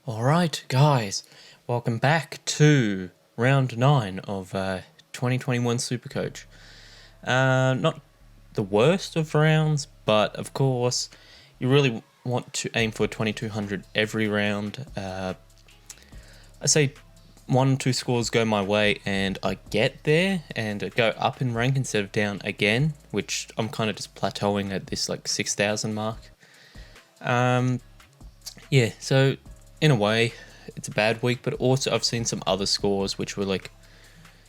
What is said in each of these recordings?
Alright, guys, welcome back to round 9 of 2021 Supercoach. Not the worst of rounds, but of course, you really want to aim for 2200 every round. I say 1-2 scores go my way and I get there and go up in rank instead of down again, which I'm kind of just plateauing at this like 6,000 mark. So in a way, it's a bad week, but also I've seen some other scores which were like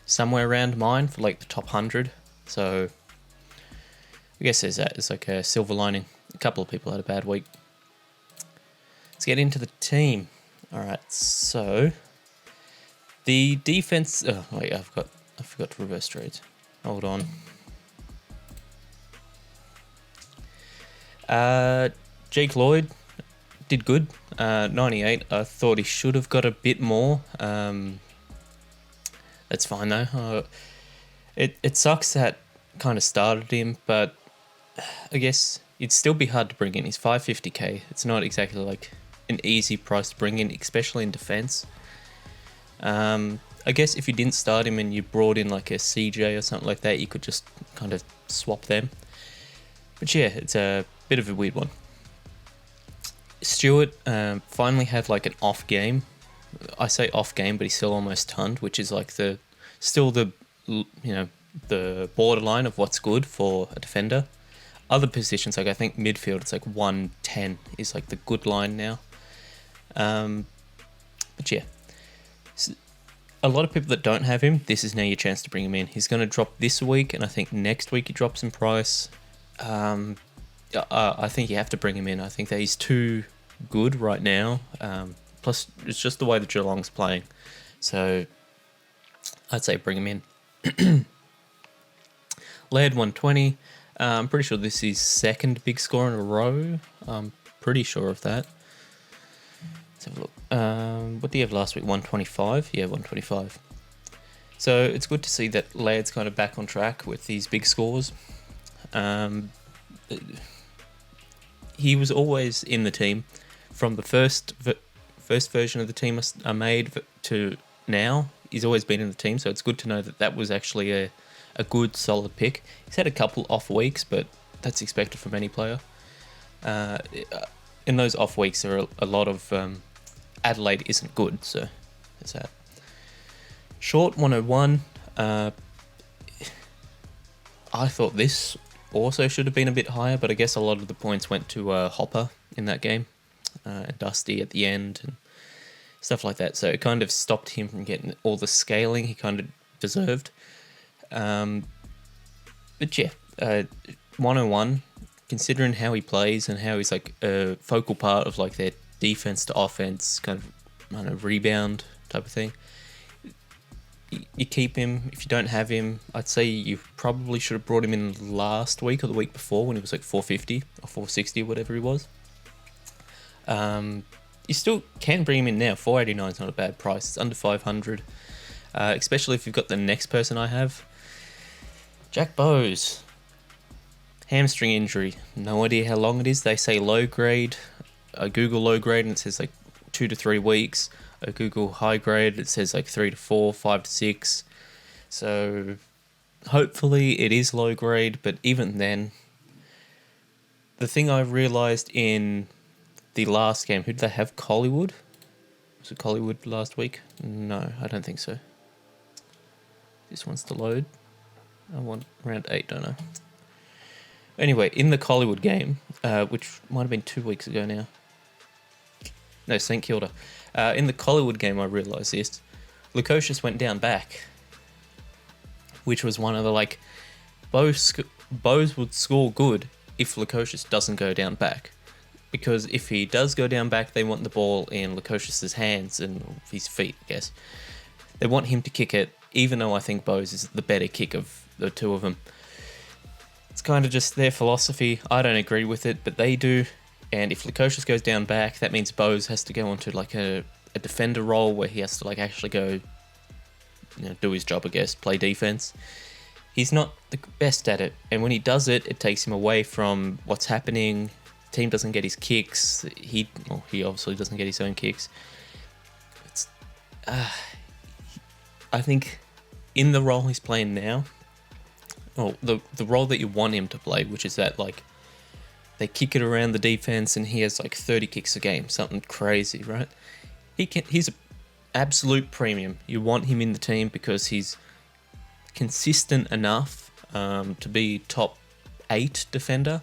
somewhere around mine for like the top 100. So I guess there's that. It's like a silver lining. A couple of people had a bad week. Let's get into the team. All right, so the defense. Oh wait, I forgot to reverse trades. Hold on. Jake Lloyd did good. 98. I thought he should have got a bit more. That's fine though. It sucks that kind of started him, but I guess it'd still be hard to bring in. He's 550k. It's not exactly like an easy price to bring in, especially in defense. I guess if you didn't start him and you brought in like a CJ or something like that, you could just kind of swap them. But yeah, it's a bit of a weird one. Stewart finally had like an off game. I say off game, but he's still almost tonned, which is like the borderline of what's good for a defender. Other positions, like I think midfield, it's like 110 is like the good line now. But yeah, a lot of people that don't have him, this is now your chance to bring him in. He's going to drop this week, and I think next week he drops in price. I think you have to bring him in. I think that he's too good right now. Plus, it's just the way that Geelong's playing. So, I'd say bring him in. Laird 120. I'm pretty sure this is second big score in a row. I'm pretty sure of that. Let's have a look. What did he have last week? 125? Yeah, 125. So, it's good to see that Laird's kind of back on track with these big scores. He was always in the team from the first version of the team I made to now. He's always been in the team, so it's good to know that was actually a good solid pick. He's had a couple off weeks, but that's expected from any player. In those off weeks, there are a lot of Adelaide isn't good, so that's that. Short 101. I thought this also should have been a bit higher, but I guess a lot of the points went to Hopper in that game and Dusty at the end and stuff like that. So it kind of stopped him from getting all the scaling he kind of deserved. But yeah, 101, considering how he plays and how he's like a focal part of like their defense to offense, kind of rebound type of thing. You keep him. If you don't have him, I'd say you probably should have brought him in last week or the week before when he was like 450 or 460 or whatever he was. You still can bring him in now. 489 is not a bad price. It's under 500, especially if you've got the next person I have. Jack Bowes. Hamstring injury. No idea how long it is. They say low grade. I Google low grade and it says like 2 to 3 weeks. I Google high grade, it says like 3 to 4, 5 to 6. So hopefully it is low grade, but even then, the thing I realised in the last game, who did they have? Collingwood? Was it Collingwood last week? No, I don't think so. This one's to load. I want round 8, don't I? Anyway, in the Collingwood game, which might have been 2 weeks ago now. No, St Kilda. In the Collingwood game, I realised this. Lukosius went down back, which was one of the like, Bowes would score good if Lukosius doesn't go down back, because if he does go down back, they want the ball in Lukosius's hands and his feet. I guess they want him to kick it, even though I think Bowes is the better kick of the two of them. It's kind of just their philosophy. I don't agree with it, but they do. And if Lukosius goes down back, that means Bowes has to go onto like a defender role where he has to like actually go, do his job, I guess, play defense. He's not the best at it, and when he does it, it takes him away from what's happening. The team doesn't get his kicks. He obviously doesn't get his own kicks, I think in the role he's playing now, or the role that you want him to play, which is that like they kick it around the defense and he has like 30 kicks a game, something crazy, right? He's an absolute premium. You want him in the team because he's consistent enough to be top 8 defender.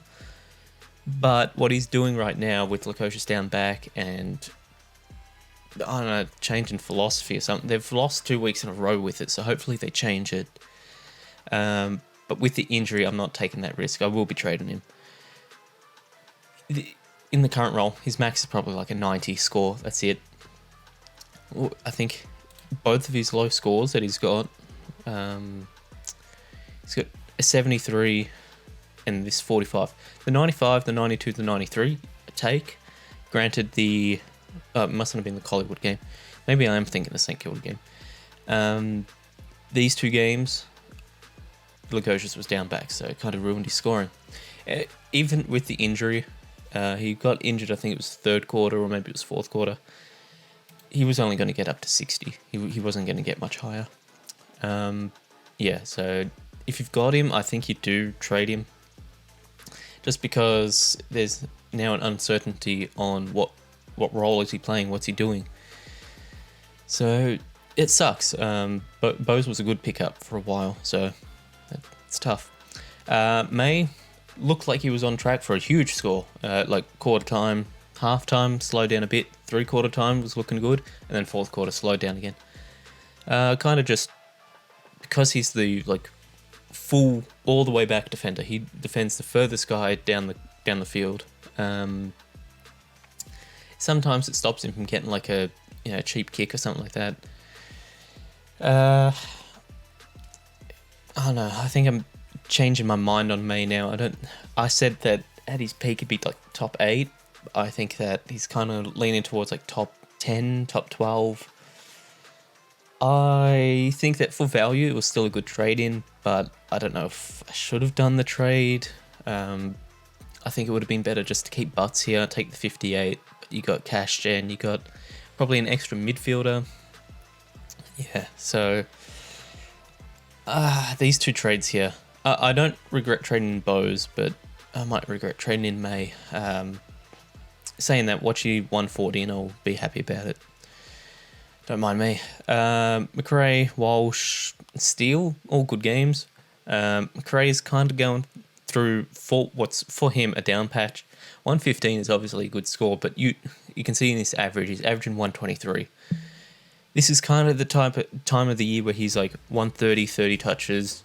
But what he's doing right now with Lukosius down back and, I don't know, change in philosophy or something. They've lost 2 weeks in a row with it, so hopefully they change it. But with the injury, I'm not taking that risk. I will be trading him. In the current role, his max is probably like a 90 score. That's it. I think both of his low scores that he's got a 73 and this 45. The 95, the 92, the 93 I take. Granted, it mustn't have been the Collingwood game. Maybe I am thinking the St Kilda game. These 2 games, Lukosius was down back, so it kind of ruined his scoring. Even with the injury, he got injured, I think it was 3rd quarter or maybe it was 4th quarter. He was only going to get up to 60. He wasn't going to get much higher. So if you've got him, I think you do trade him. Just because there's now an uncertainty on what role is he playing, what's he doing. So it sucks. But Bose was a good pickup for a while, so it's tough. May looked like he was on track for a huge score. Like quarter time, half time slowed down a bit. 3/4 time was looking good, and then 4th quarter slowed down again. Kind of just because he's the like full all the way back defender. He defends the furthest guy down the field. Sometimes it stops him from getting like a cheap kick or something like that. I don't know. I think I'm changing my mind on May now. I said that at his peak he'd be like top 8. I think that he's kind of leaning towards like top 10, top 12. I think that for value it was still a good trade in, but I don't know if I should have done the trade. I think it would have been better just to keep Butts here, take the 58. You got cash gen, you got probably an extra midfielder. Yeah, so these 2 trades here. I don't regret trading in Bose, but I might regret trading in May. Saying that, watch you 140 and I'll be happy about it. Don't mind me. McRae, Walsh, Steele, all good games. McRae's kind of going through what's for him a down patch. 115 is obviously a good score, but you can see in this average, he's averaging 123. This is kind of the time of the year where he's like 130, 30 touches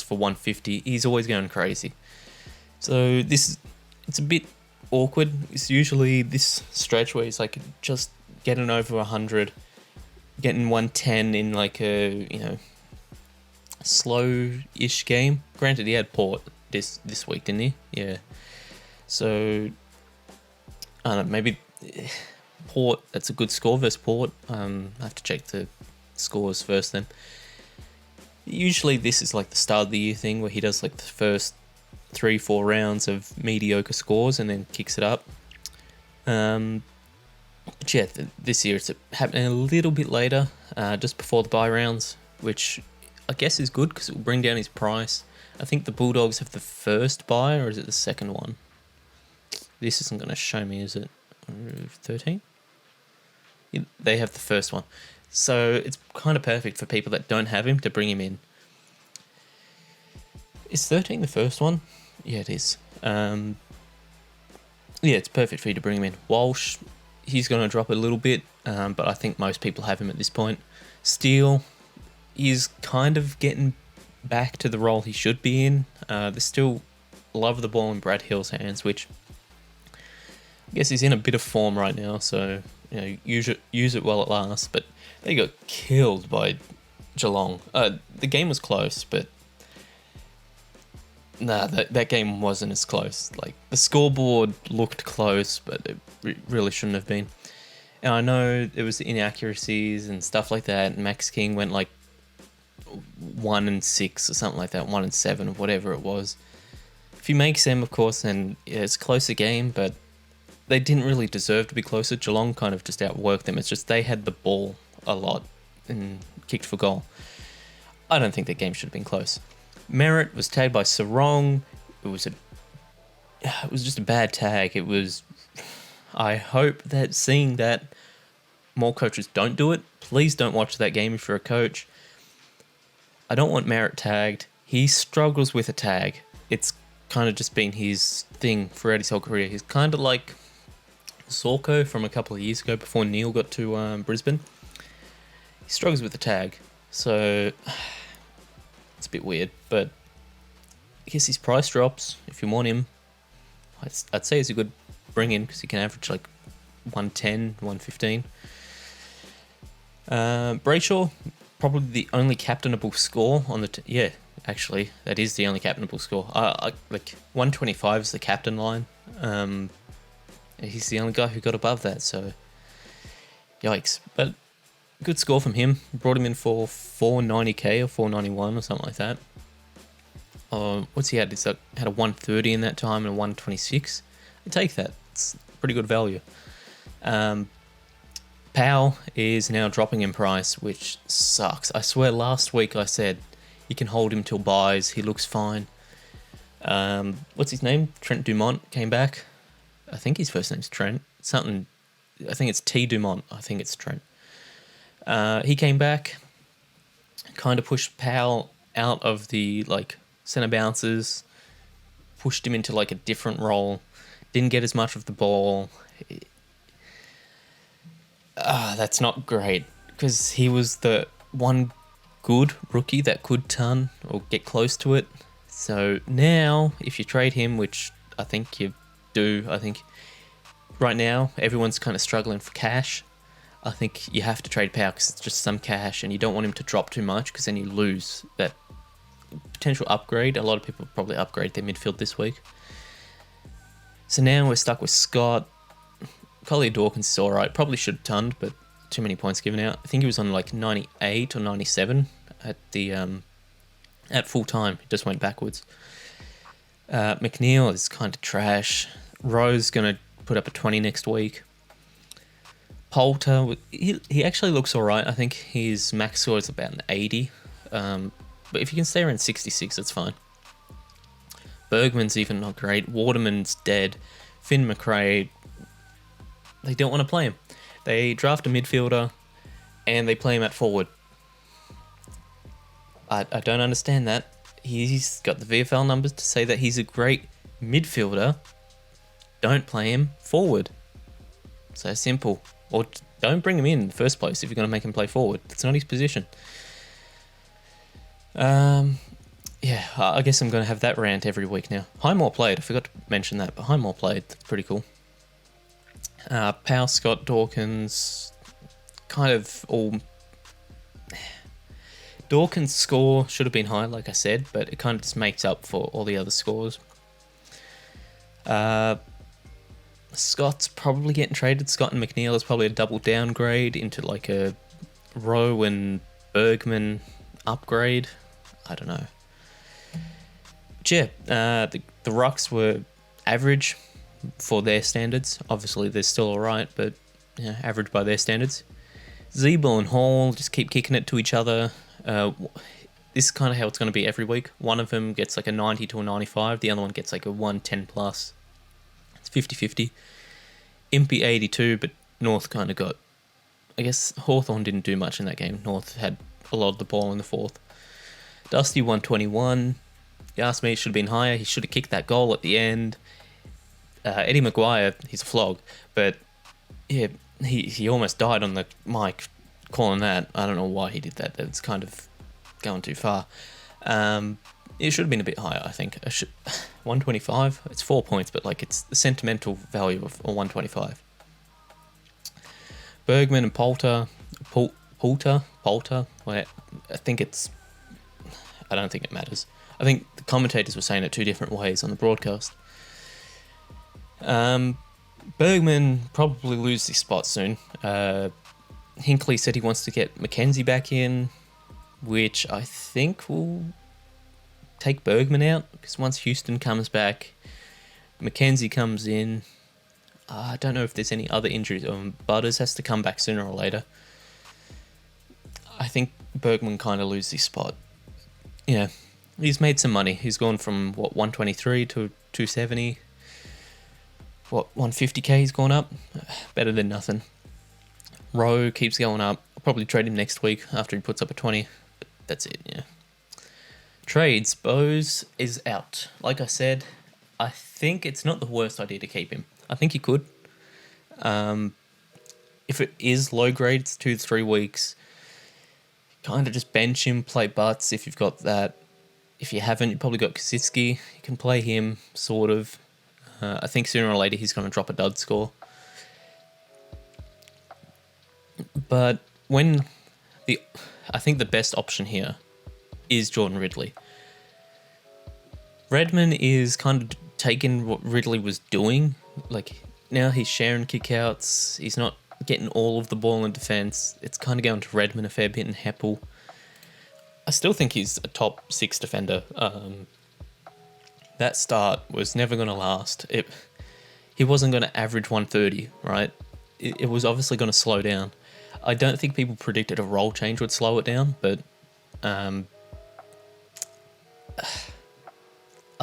for 150. He's always going crazy. So it's a bit awkward. It's usually this stretch where he's like just getting over 100, getting 110 in like a slow-ish game. Granted, he had Port this week, didn't he? Yeah. So I don't know, maybe Port, that's a good score versus Port. I have to check the scores first then. Usually this is like the start of the year thing where he does like the first 3-4 rounds of mediocre scores and then kicks it up. But yeah, this year it's happening a little bit later, just before the bye rounds, which I guess is good because it will bring down his price. I think the Bulldogs have the first bye, or is it the second one? This isn't going to show me, is it? 13? Yeah, they have the first one. So it's kind of perfect for people that don't have him to bring him in. Is 13 the first one? Yeah, it is. Yeah, it's perfect for you to bring him in. Walsh, he's going to drop a little bit, but I think most people have him at this point. Steele is kind of getting back to the role he should be in. They still love the ball in Brad Hill's hands, which I guess he's in a bit of form right now, so use it while it lasts. But they got killed by Geelong. The game was close, but that game wasn't as close. Like the scoreboard looked close, but it really shouldn't have been. And I know there was inaccuracies and stuff like that. And Max King went like 1-6 or something like that, 1-7 or whatever it was. If he makes them, of course, then it's a closer game, but they didn't really deserve to be closer. Geelong kind of just outworked them. It's just they had the ball a lot and kicked for goal. I don't think that game should have been close. Merritt was tagged by Sarong. It was just a bad tag. I hope that seeing that more coaches don't do it. Please don't watch that game if you're a coach. I don't want Merritt tagged. He struggles with a tag. It's kind of just been his thing throughout his whole career. He's kind of like Sorko from a couple of years ago before Neil got to Brisbane. He struggles with the tag. So it's a bit weird, but I guess his price drops if you want him. I'd say it's a good bring in because he can average like 110, 115. Brayshaw, probably the only captainable score on the actually that is the only captainable score. Like 125 is the captain line. He's the only guy who got above that, so yikes. But good score from him. Brought him in for 490k or 491 or something like that. What's he had? He's had a 130 in that time and a 126. I take that. It's pretty good value. Powell is now dropping in price, which sucks. I swear last week I said you can hold him till buys. He looks fine. What's his name? Trent Dumont came back. I think his first name's Trent. Something. I think it's T Dumont. I think it's Trent. He came back. Kind of pushed Powell out of the centre bounces. Pushed him into a different role. Didn't get as much of the ball. That's not great because he was the one good rookie that could turn or get close to it. So now, if you trade him, which I think you do, I think right now everyone's kind of struggling for cash. I think you have to trade Powell because it's just some cash and you don't want him to drop too much because then you lose that potential upgrade. A lot of people probably upgrade their midfield this week. So now we're stuck with Scott. Collier Dawkins is alright. Probably should have tonned, but too many points given out. I think he was on 98 or 97 at the at full time. He just went backwards. McNeil is kind of trash. Rowe's going to put up a 20 next week. Poulter, he actually looks alright. I think his max score is about an 80. But if you can stay around 66, that's fine. Bergman's even not great. Waterman's dead. Finn McRae, they don't want to play him. They draft a midfielder and they play him at forward. I don't understand that. He's got the VFL numbers to say that he's a great midfielder. Don't play him forward. So simple. Or don't bring him in the first place if you're going to make him play forward. That's not his position. Yeah, I guess I'm going to have that rant every week now. Highmore played. I forgot to mention that, but Highmore played. That's pretty cool. Powell, Scott, Dawkins, kind of all... Dawkins' score should have been high, like I said, but it kind of just makes up for all the other scores. Scott's probably getting traded. Scott and McNeil is probably a double downgrade into a Rowe and Bergman upgrade. I don't know. But yeah, the rucks were average for their standards. Obviously, they're still alright, but average by their standards. Zeeble and Hall just keep kicking it to each other. This is kind of how it's going to be every week. One of them gets a 90 to a 95. The other one gets a 110 plus. It's 50-50. Impy 82, but North kind of got... I guess Hawthorn didn't do much in that game. North had a lot of the ball in the fourth. Dusty 121. You asked me, it should have been higher. He should have kicked that goal at the end. Eddie Maguire, he's a flog. But yeah, he almost died on the mic calling that. I don't know why he did that. That's kind of going too far. It should have been a bit higher, I think. 125, it's 4 points, but it's the sentimental value of a 125. Bergman and Poulter. Poulter? Well, I think it's... I don't think it matters. I think the commentators were saying it two different ways on the broadcast. Bergman probably lose his spot soon. Hinkley said he wants to get Mackenzie back in, which I think will take Bergman out, because once Houston comes back, Mackenzie comes in. I don't know if there's any other injuries. Butters has to come back sooner or later. think Bergman kind of loses his spot. Yeah, he's made some money. He's gone from, 123 to 270. 150k he's gone up? Better than nothing. Rowe keeps going up. I'll probably trade him next week after he puts up a 20. But that's it, yeah. Trades, Bose is out. Like I said, I think it's not the worst idea to keep him. I think you could. If it is low grades, 2 to 3 weeks, kind of just bench him, play butts if you've got that. If you haven't, you've probably got Kosicki. You can play him, sort of. I think sooner or later he's going to drop a dud score. But I think the best option here is Jordan Ridley. Redmond is kind of taking what Ridley was doing. Like, now he's sharing kickouts. He's not getting all of the ball in defence. It's kind of going to Redmond a fair bit and Heppel. I still think he's a top 6 defender. That start was never going to last. He wasn't going to average 130, right? It was obviously going to slow down. I don't think people predicted a role change would slow it down, but I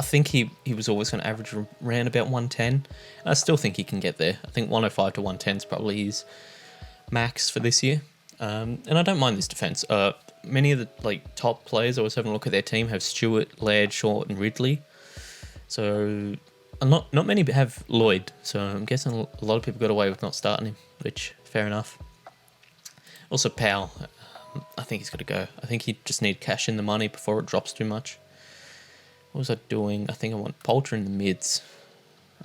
think he was always going to average around about 110. I still think he can get there. I think 105 to 110 is probably his max for this year. And I don't mind this defence. Many of the top players I was having a look at their team have Stewart, Laird, Short, and Ridley. So not many have Lloyd. So I'm guessing a lot of people got away with not starting him, which fair enough. Also Powell, I think he's got to go. I think he just need cash in the money before it drops too much. What was I doing? I think I want Poulter in the mids.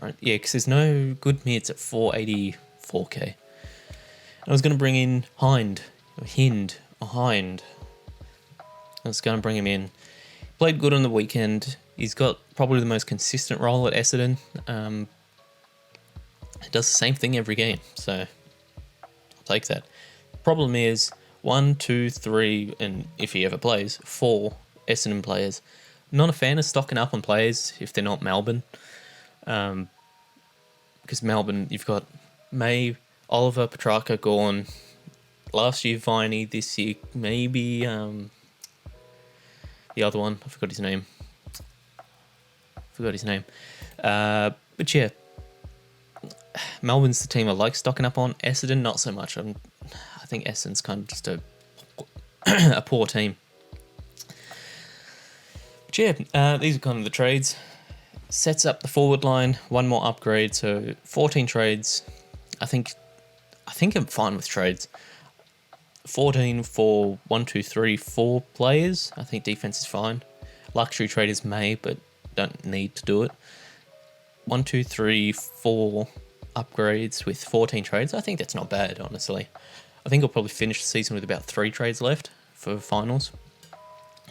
Right, yeah, because there's no good mids at 484k. I was going to bring in Hind. I was going to bring him in. Played good on the weekend. He's got probably the most consistent role at Essendon. He does the same thing every game, so I'll take that. Problem is 1, 2, 3, and if he ever plays, 4 Essendon players. Not a fan of stocking up on players if they're not Melbourne. Because Melbourne, you've got May, Oliver, Petrarca gone. Last year, Viney. This year, maybe the other one. I forgot his name. But yeah, Melbourne's the team I like stocking up on. Essendon, not so much. I think Essendon's kind of just a poor team. But yeah, these are kind of the trades. Sets up the forward line, one more upgrade, so 14 trades. I think I'm fine with trades. 14 for 1, 2, 3, 4 players. I think defense is fine. Luxury traders may, but don't need to do it. 1, 2, 3, 4 upgrades with 14 trades. I think that's not bad, honestly. I think I'll probably finish the season with about 3 trades left for finals,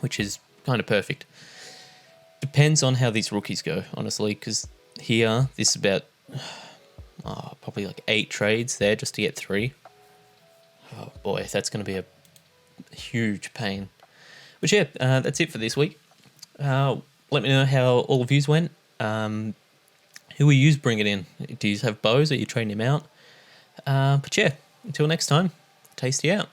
which is kind of perfect. Depends on how these rookies go, honestly, because here, this is about probably 8 trades there just to get 3. Oh boy, that's going to be a huge pain. But yeah, that's it for this week. Let me know how all of yous went. Who are yous bringing in? Do you have Bose? Are you trading him out? But yeah, until next time, tasty out.